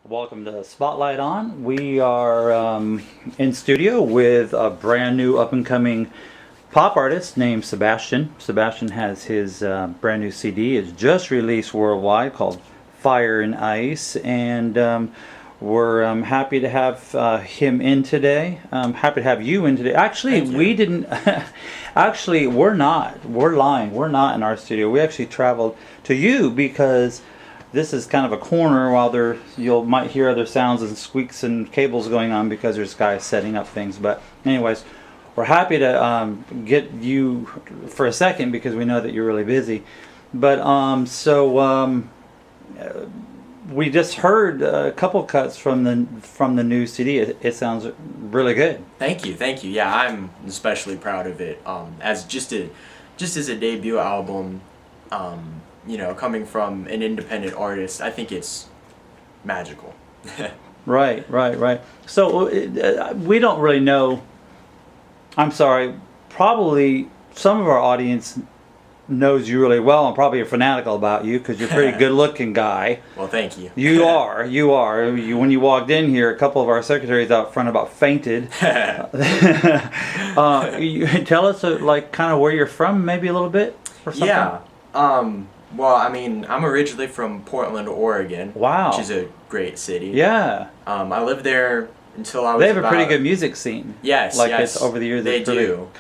Welcome to Spotlight On. We are in studio with a brand new up and coming pop artist named Sebastian. Sebastian has his brand new CD. It's just released worldwide called Fire and Ice. And we're happy to have him in today. Happy to have you in today. Actually, we didn't. Actually, we're not. We're lying. We're not in our studio. We actually traveled to you because this is kind of a corner while you might hear other sounds and squeaks and cables going on because there's guys setting up things. But anyways, we're happy to get you for a second because we know that you're really busy. But we just heard a couple cuts from the new CD. It sounds really good. Thank you. Yeah, I'm especially proud of it. As just as a debut album, coming from an independent artist, I think it's magical. Right. So we don't really know. I'm sorry. Probably some of our audience knows you really well and probably are fanatical about you because you're a pretty good-looking guy. Well, thank you. You are. When you walked in here, a couple of our secretaries out front about fainted. You tell us, kind of where you're from, maybe a little bit or something? Yeah. Well, I mean, I'm originally from Portland, Oregon. Wow. Which is a great city. Yeah. I lived there until I was They have a pretty good music scene. Yes, It's over the years. They do.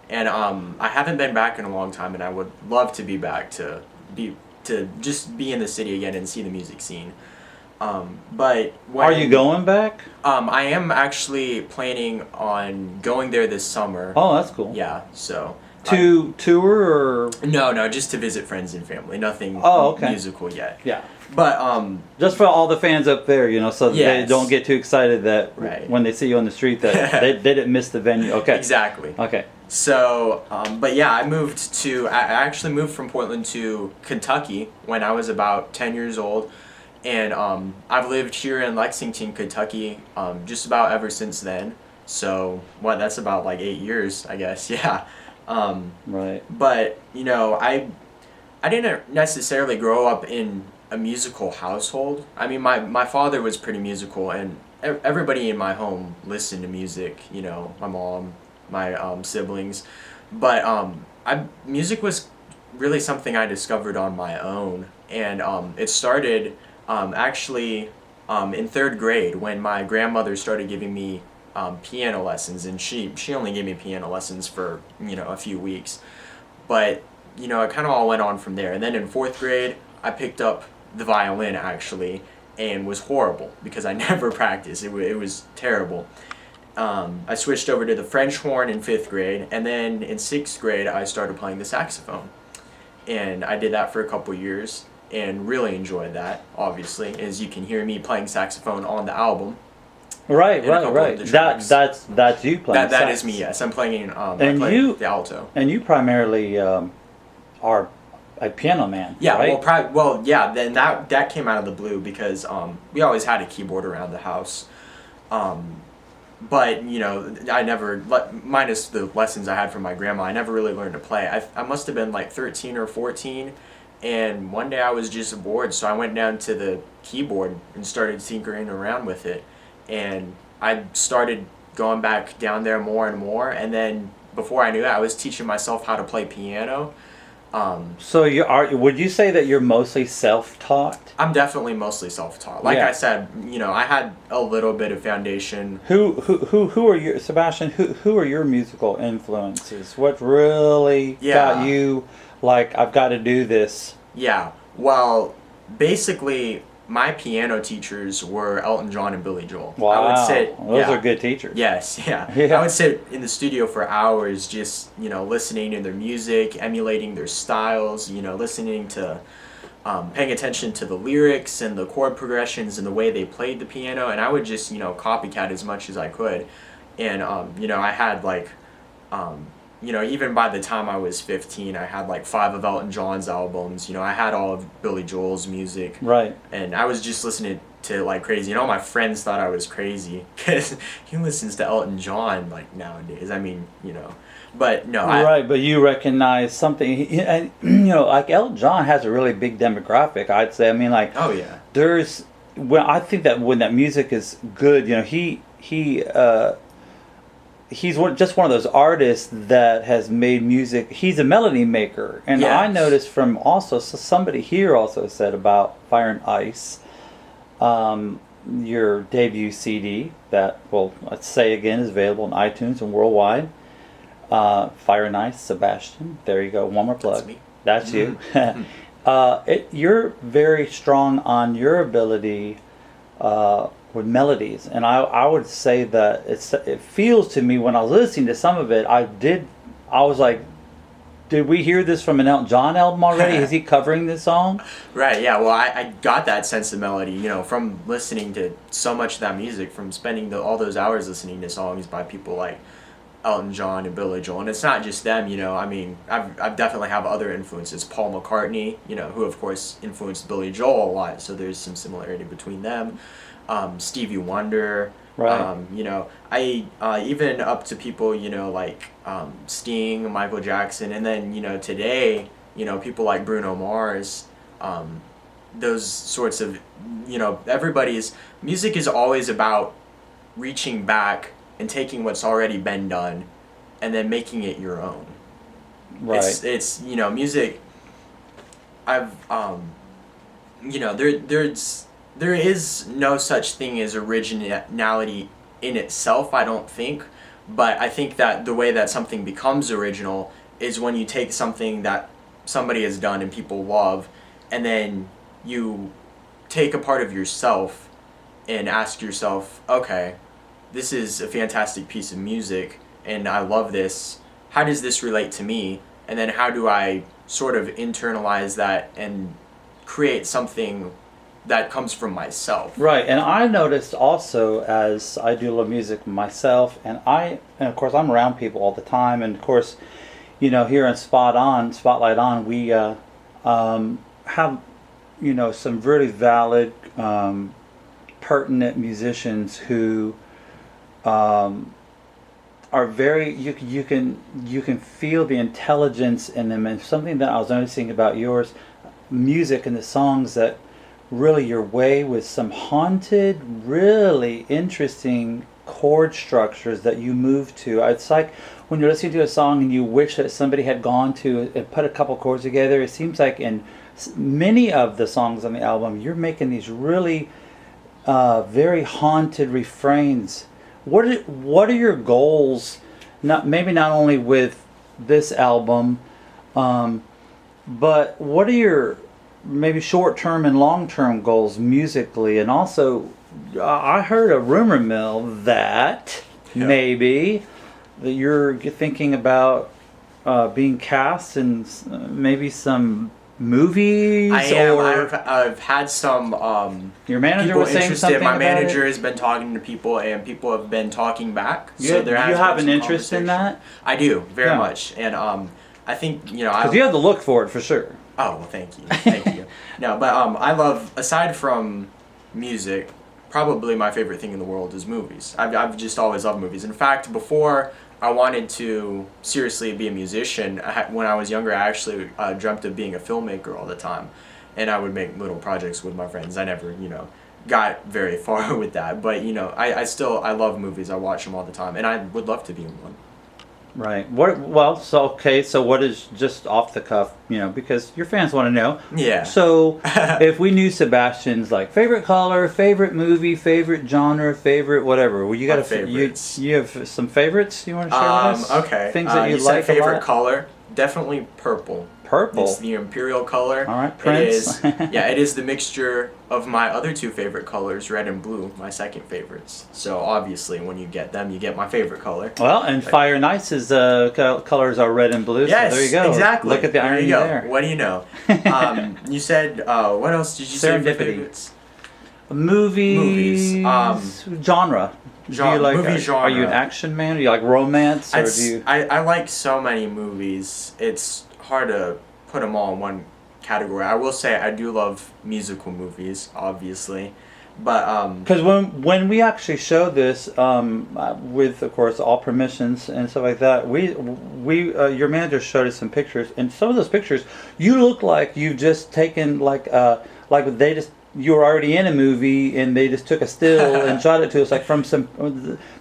And I haven't been back in a long time, and I would love to be back to just be in the city again and see the music scene. But are you going back? I am actually planning on going there this summer. Oh, that's cool. Yeah, so. To tour or? No, just to visit friends and family. Nothing musical yet. Yeah. But just for all the fans up there, so they don't get too excited that when they see you on the street that they didn't miss the venue. Okay. Exactly. Okay. So, but yeah, I actually moved from Portland to Kentucky when I was about 10 years old. And I've lived here in Lexington, Kentucky, just about ever since then. So, that's about 8 years, I guess. Yeah. Right. But, I didn't necessarily grow up in a musical household. I mean, my father was pretty musical, and everybody in my home listened to music, my mom, my siblings. But music was really something I discovered on my own. And it started actually in third grade when my grandmother started giving me piano lessons, and she only gave me piano lessons for a few weeks, but it kind of all went on from there. And then in fourth grade I picked up the violin actually, and was horrible because I never practiced. It was terrible. I switched over to the French horn in fifth grade, and then in sixth grade I started playing the saxophone, and I did that for a couple years and really enjoyed that. Obviously, as you can hear me playing saxophone on the album. Right. That's you playing. That is me. Yes, I'm playing. The alto. And you primarily are a piano man. Yeah. Right? Yeah. Then that came out of the blue because we always had a keyboard around the house, but I never, minus the lessons I had from my grandma, I never really learned to play. I must have been 13 or 14. And one day I was just bored, so I went down to the keyboard and started tinkering around with it. And I started going back down there more and more, and then before I knew it, I was teaching myself how to play piano. So would you say that you're mostly self-taught? I'm definitely mostly self-taught. Like I said, I had a little bit of foundation. Who are your, Sebastian? Who are your musical influences? What really got you I've got to do this? Yeah. Well, basically, my piano teachers were Elton John and Billy Joel. Wow, those are good teachers. Yes, yeah. I would sit in the studio for hours just, listening to their music, emulating their styles, listening to, paying attention to the lyrics and the chord progressions and the way they played the piano. And I would just, copycat as much as I could. And, I had even by the time I was 15, I had 5 of Elton John's albums. I had all of Billy Joel's music. Right. And I was just listening to crazy. And all my friends thought I was crazy because he listens to Elton John nowadays. I mean, But no, right. But you recognize something, and Elton John has a really big demographic. I'd say. I mean, oh yeah. There's I think that when that music is good, he's just one of those artists that has made music. He's a melody maker, and I Yes. noticed from also somebody here also said about Fire and Ice, your debut CD that, well, let's say again, is available on iTunes and worldwide. Fire and Ice, Sebastian. There you go. One more plug. That's me. That's you. You're very strong on your ability with melodies, and I would say that it feels to me when I was listening to some of it, I was like, did we hear this from an Elton John album already? Is he covering this song? Right, yeah. Well, I got that sense of melody, from listening to so much of that music, from spending all those hours listening to songs by people like Elton John and Billy Joel. And it's not just them, I mean, I've definitely have other influences. Paul McCartney, who of course influenced Billy Joel a lot, so there's some similarity between them. Stevie Wonder. Right. I even up to people, like Sting, Michael Jackson, and then today, people like Bruno Mars. Those sorts of, everybody's music is always about reaching back and taking what's already been done, and then making it your own. Right. It's music. I've there is no such thing as originality in itself, I don't think, but I think that the way that something becomes original is when you take something that somebody has done and people love, and then you take a part of yourself and ask yourself, okay, this is a fantastic piece of music and I love this. How does this relate to me? And then how do I sort of internalize that and create something that comes from myself? Right, and I noticed also, as I do a little music myself, and of course I'm around people all the time, and of course, here in Spotlight On, we have some really valid, pertinent musicians who are very, you can feel the intelligence in them, and something that I was noticing about yours music and the songs that really your way with some haunted, really interesting chord structures that you move to. It's like when you're listening to a song and you wish that somebody had gone to and put a couple chords together. It seems like in many of the songs on the album, you're making these really very haunted refrains. What are your goals? Maybe not only with this album, but what are your maybe short-term and long-term goals musically? And also, I heard a rumor mill that maybe that you're thinking about being cast in maybe some movies. I am. Or I've had some your manager people was saying interested. something My about manager it? has been talking to people, and people have been talking back. You have been an some interest in conversation. that? I do very Yeah. much, and I think Because you have the look for it for sure. Oh, well, thank you. Thank you. No, but I love, aside from music, probably my favorite thing in the world is movies. I've just always loved movies. In fact, before I wanted to seriously be a musician, when I was younger, I actually dreamt of being a filmmaker all the time. And I would make little projects with my friends. I never, got very far with that. But, I love movies. I watch them all the time. And I would love to be in one. Right. So what is, just off the cuff, because your fans want to know. Yeah. So if we knew Sebastian's like favorite color, favorite movie, favorite genre, favorite whatever, well, you got favorites. You have some favorites you want to share with us? Okay. Things that you said like a favorite lot? color? Definitely purple. Purple. It's the imperial color. All right, Prince. It is. Yeah, it is the mixture of my other two favorite colors, red and blue, my second favorites. So obviously, when you get them, you get my favorite color. Well, and Fire and Ice's colors are red and blue. Yes, so there you go. exactly. Look at the irony there. You go. there. What do you know? You said what else did you say? Your Serendipity. favorites? Movies. Genre. Do you like, movie genre. Are you an action man? Do you like romance? Or do you... I like so many movies. It's hard to put them all in one category. I will say I do love musical movies, obviously, but because when we actually showed this, with of course all permissions and stuff like that, we your manager showed us some pictures, and some of those pictures you look like you've just taken like they just you were already in a movie and they just took a still and shot it to us, like from some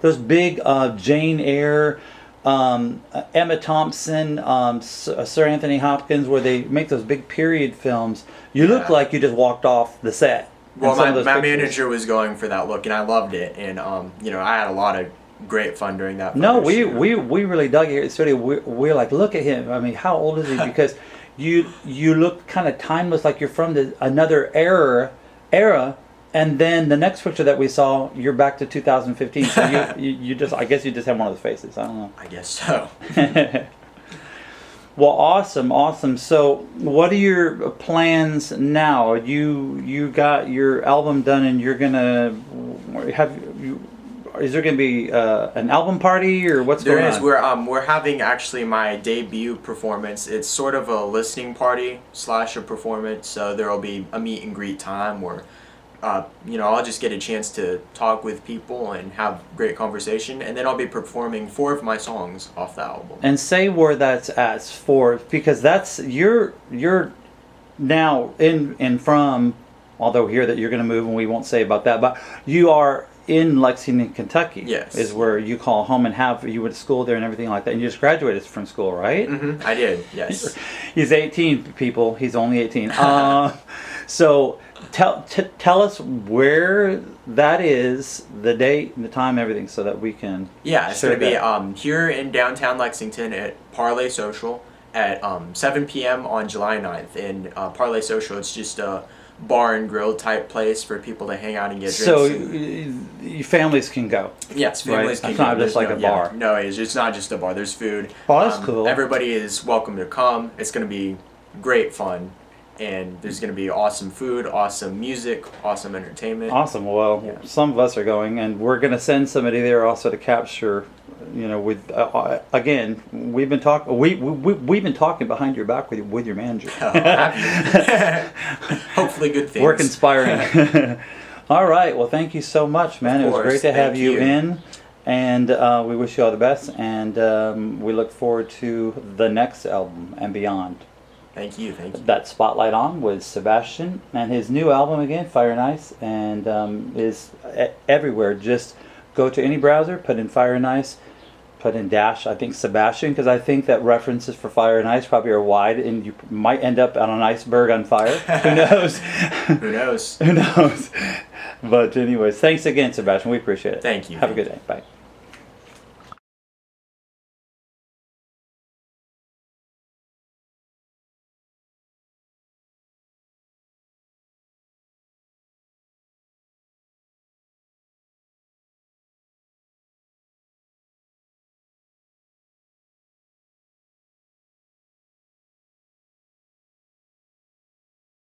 those big Jane Eyre, Emma Thompson, Sir Anthony Hopkins, where they make those big period films. You look like you just walked off the set. Well, my manager was going for that look, and I loved it, and I had a lot of great fun during that. No, we really dug it here at the studio. We're like, look at him. I mean, how old is he? Because you look kind of timeless, like you're from another era, and then the next picture that we saw, you're back to 2015. So you just, I guess you just have one of those faces. I don't know. I guess so. Well, awesome. So, what are your plans now? You got your album done, and you're gonna is there gonna be an album party, or what's going on? There is. We're having actually my debut performance. It's sort of a listening party / a performance. So there will be a meet and greet time where I'll just get a chance to talk with people and have great conversation, and then I'll be performing 4 of my songs off the album. And say where that's at for, because that's you're now in from, although here that you're going to move, and we won't say about that, but you are in Lexington, Kentucky. Yes. Is where you call home, and you went to school there and everything like that, and you just graduated from school, right? Mm-hmm. I did. Yes. He's 18, people. He's only 18. So. Tell us where that is, the date, and the time, everything, so that we can. Yeah, it's going to be here in downtown Lexington at Parlay Social at 7 p.m. on July 9th. And Parlay Social, it's just a bar and grill type place for people to hang out and get drinks. So your families can go. Yes, families can go. It's not just like a bar. Yeah, no, it's not just a bar. There's food. Oh, that's cool. Everybody is welcome to come. It's going to be great fun. And there's going to be awesome food, awesome music, awesome entertainment. Awesome. Well, some of us are going, and we're going to send somebody there also to capture. With again, we've been talking. We've been talking behind your back with your manager. Hopefully, good things. We're conspiring. All right. Well, thank you so much, man. It was great to have you in, and we wish you all the best. And we look forward to the next album and beyond. Thank you. That Spotlight On was Sebastian, and his new album again, Fire and Ice, and is everywhere. Just go to any browser, put in Fire and Ice, put in dash, I think Sebastian, because I think that references for Fire and Ice probably are wide, and you might end up on an iceberg on fire. Who knows? Who knows? But anyways, thanks again, Sebastian. We appreciate it. Thank you. Have a good day. Bye.